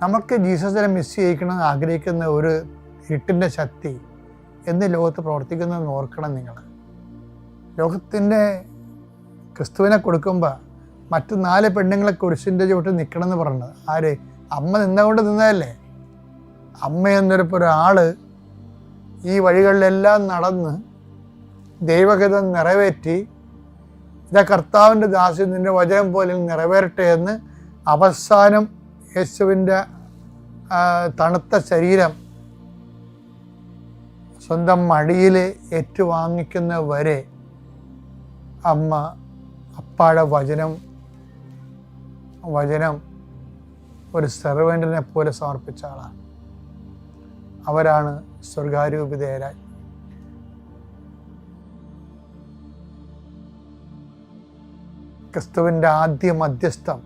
നമുക്ക് ജീസസിനെ മിസ് ചെയ്യിക്കണമെന്ന് ആഗ്രഹിക്കുന്ന ഒരു ഇരുട്ടിൻ്റെ ശക്തി എന്ന് ലോകത്ത് പ്രവർത്തിക്കുന്നതെന്ന് ഓർക്കണം നിങ്ങൾ. ലോകത്തിൻ്റെ ക്രിസ്തുവിനെ കൊടുക്കുമ്പോൾ മറ്റ് 4 പെണ്ണുങ്ങളെ കുരിശിൻ്റെ ചുവട്ടിൽ നിൽക്കണമെന്ന് പറഞ്ഞത് ആര്? അമ്മ നിന്നുകൊണ്ട് നിന്നതല്ലേ. അമ്മ എന്നൊരാൾ ഈ വഴികളിലെല്ലാം നടന്ന് ദൈവഹിതം നിറവേറ്റി, ഇതാ കർത്താവിൻ്റെ ദാസി നിൻ്റെ വചനം പോലെ നിറവേറട്ടെ എന്ന് അവസാനം യേശുവിൻ്റെ തണുത്ത ശരീരം സ്വന്തം മടിയിൽ ഏറ്റുവാങ്ങിക്കുന്ന വരെ അമ്മ അപ്പാടെ വചനം ഒരു സെർവൻറ്റിനെ പോലെ സമർപ്പിച്ച ആളാണ്. അവരാണ് സ്വർഗാരൂപിതരായി. ക്രിസ്തുവിൻ്റെ ആദ്യ മധ്യസ്ഥം